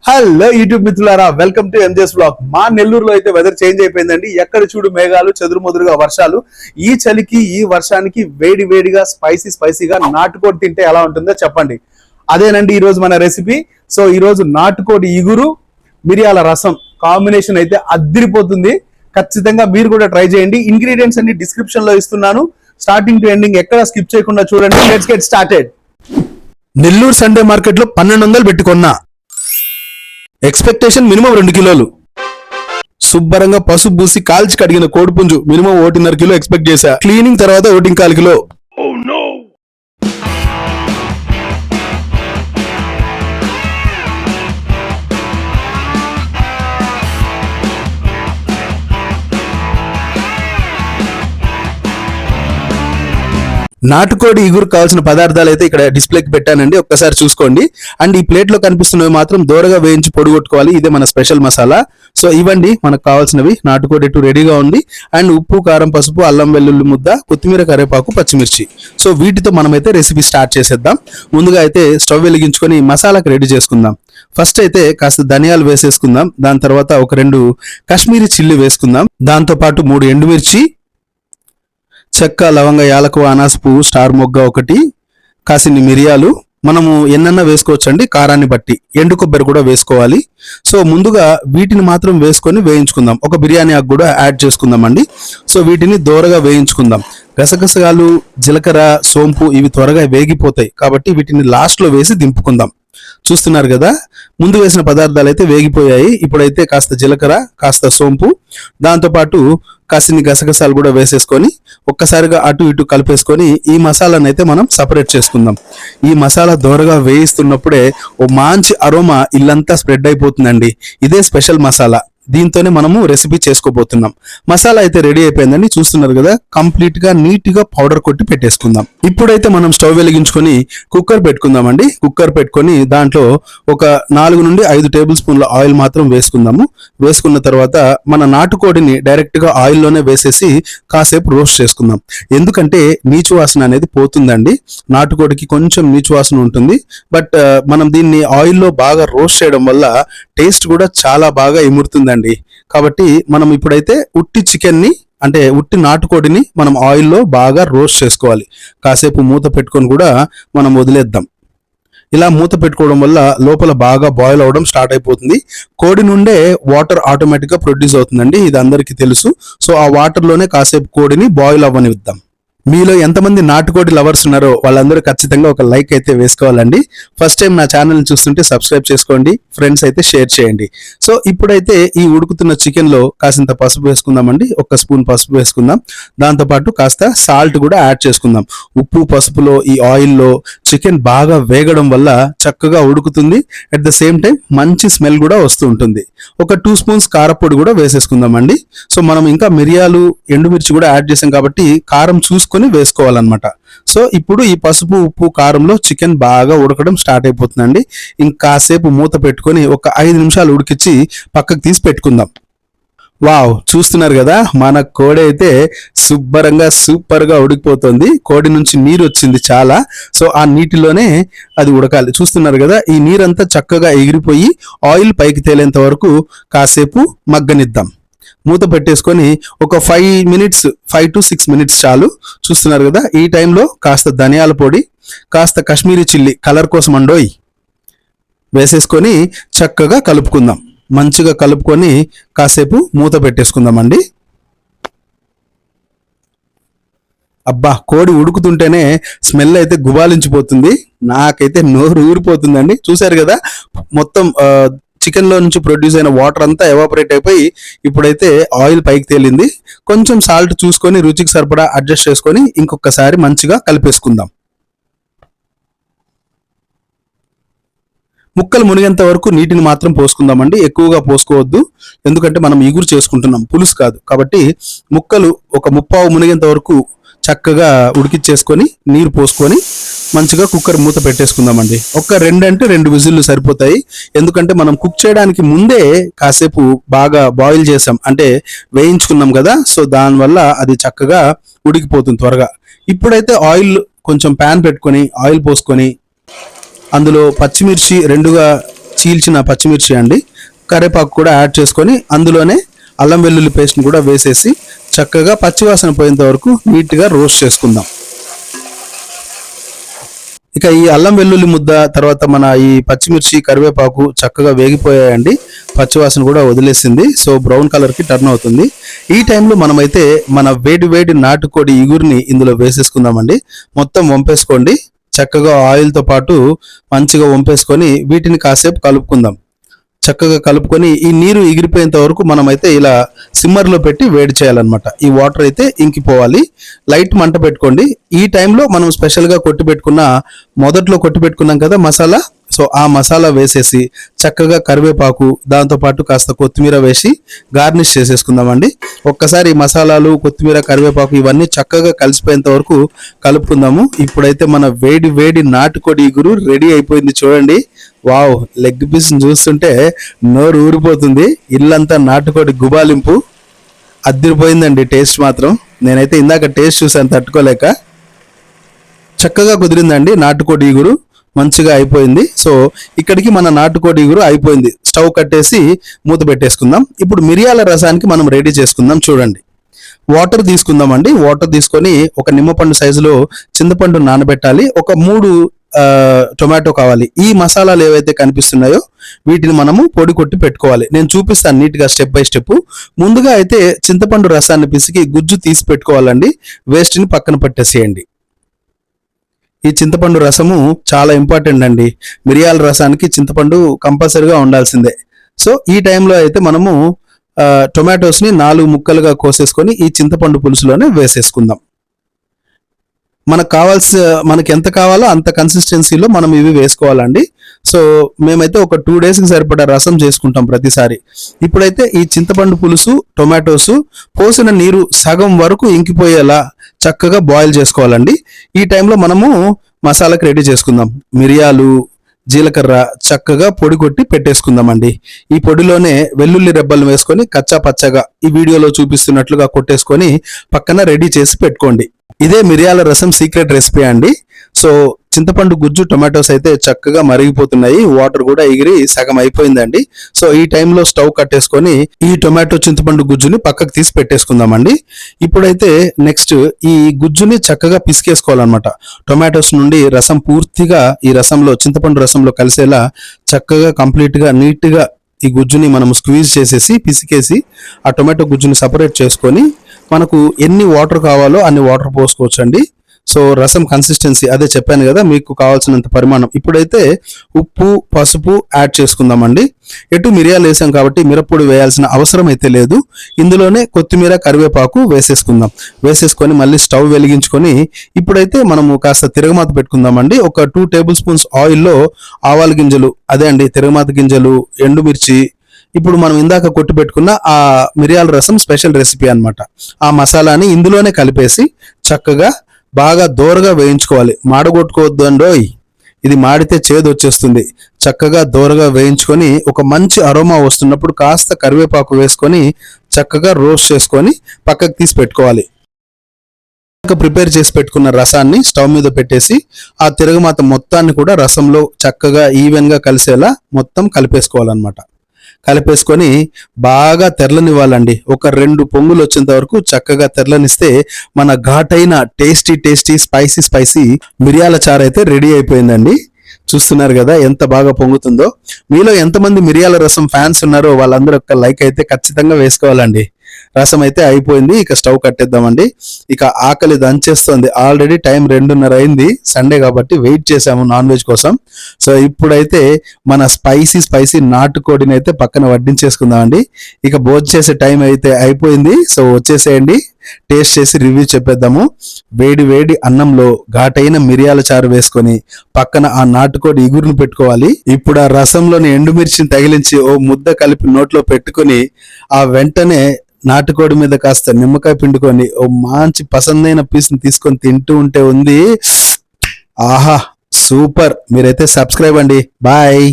Hello YouTube మిత్రులారా, welcome to ఎంజెస్ blog. మా నెల్లూరులో అయితే వెదర్ చేంజ్ అయిపోయిందండి. ఎక్కడ చూడు మేఘాలు, చెదురుమదురుగా వర్షాలు. ఈ చలికి ఈ వర్షానికి వేడి వేడిగా స్పైసీగా నాటుకోడి తింటే ఎలా ఉంటుందో చెప్పండి. అదేనండి ఈ రోజు మన రెసిపీ. సో ఈ రోజు నాటుకోడి ఇగురు మిరియాల రసం కాంబినేషన్ అయితే అద్దిరిపోతుంది. ఖచ్చితంగా మీరు కూడా ట్రై చేయండి. ఇంగ్రీడియంట్స్ అన్ని డిస్క్రిప్షన్ లో ఇస్తున్నాను. స్టార్టింగ్ టు ఎండింగ్ ఎక్కడ స్కిప్ చేయకుండా చూడండి. Let's get started. Nellore Sunday market లో 1200 పెట్టుకున్నా. ఎక్స్పెక్టేషన్ మినిమం 2 కిలోలు. శుభ్రంగా పసుపు పూసి కాల్చి కడిగిన కోడిపుంజు మినిమం 1.5 కిలో ఎక్స్పెక్ట్ చేశా. క్లీనింగ్ తర్వాత 1.25 కిలో. నాటుకోడి ఇగురు కావాల్సిన పదార్థాలు అయితే ఇక్కడ డిస్ప్లేకి పెట్టానండి, ఒక్కసారి చూసుకోండి. అండ్ ఈ ప్లేట్ లో కనిపిస్తున్నవి మాత్రం దూరగా వేయించి పొడిగొట్టుకోవాలి. ఇదే మన స్పెషల్ మసాలా. సో ఇవ్వండి మనకు కావాల్సినవి. నాటుకోడి ఇటు రెడీగా ఉంది. అండ్ ఉప్పు, కారం, పసుపు, అల్లం వెల్లుల్లి ముద్ద, కొత్తిమీర, కరివేపాకు, పచ్చిమిర్చి. సో వీటితో మనమైతే రెసిపీ స్టార్ట్ చేసేద్దాం. ముందుగా అయితే స్టవ్ వెలిగించుకొని మసాలాకి రెడీ చేసుకుందాం. ఫస్ట్ అయితే కాస్త ధనియాలు వేసేసుకుందాం. దాని తర్వాత ఒక 2 కాశ్మీరీ చిల్లి వేసుకుందాం. దాంతో పాటు 3 ఎండుమిర్చి, చెక్క, లవంగ, యాలకువ, అనాస పువ్వు, స్టార్ మొగ్గ 1, కాసిన్ని మిరియాలు. మనము ఎన్నన్నా వేసుకోవచ్చండి కారాన్ని బట్టి. ఎండు కొబ్బరి కూడా వేసుకోవాలి. సో ముందుగా వీటిని మాత్రం వేసుకొని వేయించుకుందాం. ఒక బిర్యానీ ఆకు కూడా యాడ్ చేసుకుందాం అండి. సో వీటిని దోరగా వేయించుకుందాం. గసగసాలు, జీలకర్ర, సోంపు ఇవి త్వరగా వేగిపోతాయి కాబట్టి వీటిని లాస్ట్ లో వేసి దింపుకుందాం. చూస్తున్నారు కదా, ముందు వేసిన పదార్థాలు అయితే వేగిపోయాయి. ఇప్పుడైతే కాస్త జీలకర్ర, కాస్త సోంపు, దాంతో పాటు కాసిన్ని గసగసాలు కూడా వేసేసుకొని ఒక్కసారిగా అటు ఇటు కలిపేసుకొని ఈ మసాలాను అయితే మనం సపరేట్ చేసుకుందాం. ఈ మసాలా దోరగా వేయిస్తున్నప్పుడే ఓ మంచి అరోమా ఇల్లంతా స్ప్రెడ్ అయిపోతుందండి. ఇదే స్పెషల్ మసాలా. దీంతోనే మనము రెసిపీ చేసుకోబోతున్నాం. మసాలా అయితే రెడీ అయిపోయిందండి. చూస్తున్నారు కదా, కంప్లీట్ గా నీట్ గా పౌడర్ కొట్టి పెట్టేసుకుందాం. ఇప్పుడైతే మనం స్టవ్ వెలిగించుకొని కుక్కర్ పెట్టుకుందామండి. కుక్కర్ పెట్టుకొని దాంట్లో ఒక 4 నుండి 5 టేబుల్ స్పూన్ల ఆయిల్ మాత్రం వేసుకుందాము. వేసుకున్న తర్వాత మన నాటుకోడిని డైరెక్ట్ గా ఆయిల్ లోనే వేసేసి కాసేపు రోస్ట్ చేసుకుందాం. ఎందుకంటే నీచు వాసన అనేది పోతుందండి. నాటుకోడికి కొంచెం నీచు వాసన ఉంటుంది. బట్ మనం దీన్ని ఆయిల్లో బాగా రోస్ట్ చేయడం వల్ల టేస్ట్ కూడా చాలా బాగా ఇమురుతుందండి. కాబట్టి మనం ఇప్పుడైతే ఉట్టి చికెన్ ని, అంటే ఉట్టి నాటుకోడిని మనం ఆయిల్లో బాగా రోస్ట్ చేసుకోవాలి. కాసేపు మూత పెట్టుకొని కూడా మనం వదిలేద్దాం. ఇలా మూత పెట్టుకోవడం వల్ల లోపల బాగా బాయిల్ అవడం స్టార్ట్ అయిపోతుంది. కోడి నుండే వాటర్ ఆటోమేటిక్ గా ప్రొడ్యూస్ అవుతుందండి. ఇది అందరికీ తెలుసు. సో ఆ వాటర్ లోనే కాసేపు కోడిని బాయిల్ అవ్వనిద్దాం. మీలో ఎంతమంది నాటుకోడి లవర్స్ ఉన్నారో వాళ్ళందరూ ఖచ్చితంగా ఒక లైక్ అయితే వేసుకోవాలండి. ఫస్ట్ టైం నా ఛానల్ని చూస్తుంటే సబ్స్క్రైబ్ చేసుకోండి, ఫ్రెండ్స్ అయితే షేర్ చేయండి. సో ఇప్పుడైతే ఈ ఉడుకుతున్న చికెన్ లో కాసింత పసుపు వేసుకుందామండి. 1 స్పూన్ పసుపు వేసుకుందాం. దాంతోపాటు కాస్త సాల్ట్ కూడా యాడ్ చేసుకుందాం. ఉప్పు, పసుపులో ఈ ఆయిల్లో చికెన్ బాగా వేగడం వల్ల చక్కగా ఉడుకుతుంది. అట్ ద సేమ్ టైం మంచి స్మెల్ కూడా వస్తూ ఉంటుంది. ఒక 2 స్పూన్స్ కారపొడి కూడా వేసేసుకుందామండి. సో మనం ఇంకా మిరియాలు, ఎండుమిర్చి కూడా యాడ్ చేసాం కాబట్టి కారం చూసుకొని వేసుకోవాలన్నమాట. సో ఇప్పుడు ఈ పసుపు, ఉప్పు, కారంలో చికెన్ బాగా ఉడకడం స్టార్ట్ అయిపోతుందండి. ఇంకాసేపు మూత పెట్టుకొని ఒక 5 నిమిషాలు ఉడికించి పక్కకు తీసి పెట్టుకుందాం. వావ్, చూస్తున్నారు కదా, మన కోడి అయితే శుభ్రంగా సూపర్ గా ఉడికిపోతుంది. కోడి నుంచి నీరు వచ్చింది చాలా. సో ఆ నీటిలోనే అది ఉడకాలి. చూస్తున్నారు కదా, ఈ నీరంతా చక్కగా ఎగిరిపోయి ఆయిల్ పైకి తేలేంత వరకు కాసేపు మగ్గనిద్దాం. మూత పెట్టేసుకొని ఒక 5 to 6 మినిట్స్ చాలు. చూస్తున్నారు కదా, ఈ టైంలో కాస్త ధనియాల పొడి, కాస్త కాశ్మీరీ చిల్లీ కలర్ కోసం అండోయ్ వేసేసుకొని చక్కగా కలుపుకుందాం. మంచిగా కలుపుకొని కాసేపు మూత పెట్టేసుకుందామండి. అబ్బా, కోడి ఉడుకుతుంటేనే స్మెల్ అయితే గుబాలించిపోతుంది. నాకైతే నోరు ఊరిపోతుందండి. చూశారు కదా, మొత్తం చికెన్ లో నుంచి ప్రొడ్యూస్ అయిన వాటర్ అంతా ఎవాపరేట్ అయిపోయి ఇప్పుడైతే ఆయిల్ పైకి తేలింది. కొంచెం సాల్ట్ చూసుకొని రుచికి సరిపడా అడ్జస్ట్ చేసుకొని ఇంకొకసారి మంచిగా కలిపేసుకుందాం. ముక్కలు మునిగేంత వరకు నీటిని మాత్రం పోసుకుందామండి. ఎక్కువగా పోసుకోవద్దు, ఎందుకంటే మనం ఇగురు చేసుకుంటున్నాం, పులుసు కాదు. కాబట్టి ముక్కలు ఒక 30 మునిగేంత వరకు చక్కగా ఉడికిచ్చేసుకొని నీరు పోసుకొని మంచిగా కుక్కర్ మూత పెట్టేసుకుందామండి. ఒక 2 విజిల్లు సరిపోతాయి. ఎందుకంటే మనం కుక్ చేయడానికి ముందే కాసేపు బాగా బాయిల్ చేసాం, అంటే వేయించుకున్నాం కదా. సో దానివల్ల అది చక్కగా ఉడికిపోతుంది త్వరగా. ఇప్పుడైతే ఆయిల్ కొంచెం ప్యాన్ పెట్టుకొని ఆయిల్ పోసుకొని అందులో పచ్చిమిర్చి 2గా చీల్చిన పచ్చిమిర్చి అండి, కరివేపాకు కూడా యాడ్ చేసుకొని అందులోనే అల్లం వెల్లుల్లి పేస్ట్ని కూడా వేసేసి చక్కగా పచ్చివాసన పోయేంత వరకు నీట్గా రోస్ట్ చేసుకుందాం. ఇక ఈ అల్లం వెల్లుల్లి ముద్ద తర్వాత మన ఈ పచ్చిమిర్చి కరివేపాకు చక్కగా వేగిపోయాయండి, పచ్చివాసన కూడా వదిలేసింది. సో బ్రౌన్ కలర్కి టర్న్ అవుతుంది. ఈ టైంలో మనమైతే మన వేడి వేడి నాటుకోడి ఇగురిని ఇందులో వేసేసుకుందామండి. మొత్తం వంపేసుకోండి, చక్కగా ఆయిల్తో పాటు మంచిగా వంపేసుకొని వీటిని కాసేపు కలుపుకుందాం. చక్కగా కలుపుకొని ఈ నీరు ఎగిరిపోయేంత వరకు మనమైతే ఇలా సిమ్మర్లో పెట్టి వేడి చేయాలన్నమాట. ఈ వాటర్ అయితే ఇంకిపోవాలి. లైట్ మంట పెట్టుకోండి. ఈ టైంలో మనం స్పెషల్గా మొదట్లో కొట్టి పెట్టుకున్నాం కదా మసాలా, సో ఆ మసాలా వేసేసి చక్కగా కరివేపాకు దాంతోపాటు కాస్త కొత్తిమీర వేసి గార్నిష్ చేసేసుకుందామండి. ఒక్కసారి మసాలాలు, కొత్తిమీర, కరివేపాకు ఇవన్నీ చక్కగా కలిసిపోయేంత వరకు కలుపుకుందాము. ఇప్పుడైతే మన వేడి వేడి నాటుకోడి ఇగురు రెడీ అయిపోయింది చూడండి. వావ్, లెగ్ పీస్ చూస్తుంటే నోరు ఊరిపోతుంది. ఇల్లంతా నాటుకోడి గుబాలింపు, అదిరిపోయిందండి టేస్ట్ మాత్రం. నేనైతే ఇందాక టేస్ట్ చూసాను తట్టుకోలేక. చక్కగా కుదిరిందండి నాటుకోడి ఇగురు, మంచిగా అయిపోయింది. సో ఇక్కడికి మన నాటుకోడి ఇగురు అయిపోయింది. స్టవ్ కట్టేసి మూత పెట్టేసుకుందాం. ఇప్పుడు మిరియాల రసానికి మనం రెడీ చేసుకుందాం. చూడండి, వాటర్ తీసుకుందామండి. వాటర్ తీసుకొని ఒక నిమ్మపండు సైజులో చింతపండు నానబెట్టాలి. ఒక 3 టొమాటో కావాలి. ఈ మసాలాలు ఏవైతే కనిపిస్తున్నాయో వీటిని మనము పొడి కొట్టి పెట్టుకోవాలి. నేను చూపిస్తాను నీట్గా స్టెప్ బై స్టెప్. ముందుగా అయితే చింతపండు రసాన్ని పిసికి గుజ్జు తీసి పెట్టుకోవాలండి. వేస్ట్ని పక్కన పెట్టేసేయండి. ఈ చింతపండు రసము చాలా ఇంపార్టెంట్ అండి. మిరియాల రసానికి చింతపండు కంపల్సరీగా ఉండాల్సిందే. సో ఈ టైంలో అయితే మనము టొమాటోస్ని 4 ముక్కలుగా కోసేసుకొని ఈ చింతపండు పులుసులోనే వేసేసుకుందాం. మనకి ఎంత కావాలో అంత కన్సిస్టెన్సీలో మనం ఇవి వేసుకోవాలండి. సో మేమైతే ఒక 2 డేస్కి సరిపడా రసం చేసుకుంటాం ప్రతిసారి. ఇప్పుడైతే ఈ చింతపండు పులుసు, టొమాటోస్ పోసిన నీరు సగం వరకు ఇంకిపోయేలా చక్కగా బాయిల్ చేసుకోవాలండి. ఈ టైంలో మనము మసాలాకి రెడీ చేసుకుందాం. మిరియాలు, జీలకర్ర చక్కగా పొడి కొట్టి పెట్టేసుకుందామండి. ఈ పొడిలోనే వెల్లుల్లి రెబ్బలు వేసుకొని కచ్చా పచ్చగా ఈ వీడియోలో చూపిస్తున్నట్లుగా కొట్టేసుకొని పక్కన రెడీ చేసి పెట్టుకోండి. ఇదే మిరియాల రసం సీక్రెట్ రెసిపీ అండి. సో చింతపండు గుజ్జు, టొమాటోస్ అయితే చక్కగా మరిగిపోతున్నాయి. వాటర్ కూడా ఎగిరి సగం అయిపోయిందండి. సో ఈ టైంలో స్టవ్ కట్టేసుకొని ఈ టొమాటో చింతపండు గుజ్జుని పక్కకు తీసి పెట్టేసుకుందామండి. ఇప్పుడైతే నెక్స్ట్ ఈ గుజ్జుని చక్కగా పిసికేసుకోవాలన్నమాట. టొమాటోస్ నుండి రసం పూర్తిగా ఈ రసంలో, చింతపండు రసంలో కలిసేలా చక్కగా కంప్లీట్గా నీట్గా ఈ గుజ్జుని మనం స్క్వీజ్ చేసేసి పిసికేసి ఆ టొమాటో గుజ్జుని సపరేట్ చేసుకొని మనకు ఎన్ని వాటర్ కావాలో అన్ని వాటర్ పోసుకోవచ్చు అండి. సో రసం కన్సిస్టెన్సీ అదే చెప్పాను కదా, మీకు కావాల్సినంత పరిమాణం. ఇప్పుడైతే ఉప్పు, పసుపు యాడ్ చేసుకుందామండి. ఎటు మిరియాలు వేసాం కాబట్టి మిరప్పొడి వేయాల్సిన అవసరం అయితే లేదు. ఇందులోనే కొత్తిమీర, కరివేపాకు వేసేసుకుందాం. వేసేసుకొని మళ్ళీ స్టవ్ వెలిగించుకొని ఇప్పుడైతే మనము కాస్త తిరగమాత పెట్టుకుందామండి. ఒక 2 టేబుల్ స్పూన్స్ ఆయిల్లో ఆవాల గింజలు, అదే అండి తిరగమాత గింజలు, ఎండుమిర్చి, ఇప్పుడు మనం ఇందాక కొట్టి పెట్టుకున్న ఆ మిరియాల రసం స్పెషల్ రెసిపీ అన్నమాట. ఆ మసాలాని ఇందులోనే కలిపేసి చక్కగా బాగా దోరగా వేయించుకోవాలి. మాడగొట్టుకోవద్దు అండోయ్, ఇది మాడితే చేదు వచ్చేస్తుంది. చక్కగా దోరగా వేయించుకొని ఒక మంచి అరోమా వస్తున్నప్పుడు కాస్త కరివేపాకు వేసుకొని చక్కగా రోస్ట్ చేసుకొని పక్కకు తీసి పెట్టుకోవాలి. ప్రిపేర్ చేసి పెట్టుకున్న రసాన్ని స్టవ్ మీద పెట్టేసి ఆ తిరగమాత మొత్తాన్ని కూడా రసంలో చక్కగా ఈవెన్గా కలిసేలా మొత్తం కలిపేసుకోవాలన్నమాట. కలిపేసుకొని బాగా తెరలనివ్వాలండి. ఒక 2 పొంగులు వచ్చేంత వరకు చక్కగా తెరలనిస్తే మన ఘాటైన టేస్టీ స్పైసీ మిరియాల చారు అయితే రెడీ అయిపోయిందండి. చూస్తున్నారు కదా ఎంత బాగా పొంగుతుందో. మీలో ఎంతమంది మిరియాల రసం ఫ్యాన్స్ ఉన్నారో వాళ్ళందరూ ఒక లైక్ అయితే ఖచ్చితంగా వేసుకోవాలండి. రసం అయితే అయిపోయింది. ఇక స్టవ్ కట్టేద్దామండి. ఇక ఆకలి దంచేస్తోంది. ఆల్రెడీ టైం 2:30 అయింది. సండే కాబట్టి వెయిట్ చేసాము నాన్ వెజ్ కోసం. సో ఇప్పుడైతే మన స్పైసీ నాటుకోడిని అయితే పక్కన వడ్డించేసుకుందామండి. ఇక భోజనం చేసే టైం అయితే అయిపోయింది. సో వచ్చేసేయండి, టేస్ట్ చేసి రివ్యూ చెప్పేద్దాము. వేడి అన్నంలో ఘాటైన మిరియాల చారు వేసుకొని పక్కన ఆ నాటుకోడి ఇగురును పెట్టుకోవాలి. ఇప్పుడు ఆ రసంలోని ఎండుమిర్చిని తగిలించి ఓ ముద్ద కలిపి నోట్లో పెట్టుకొని ఆ వెంటనే నాటుకోడి మీద కాస్త నిమ్మకాయ పిండుకొని ఓ మంచి పసందైన పీస్ని తీసుకొని తింటూ ఉంటే ఉంది. ఆహా సూపర్. మీరైతే సబ్స్క్రైబ్ అండి. బాయ్.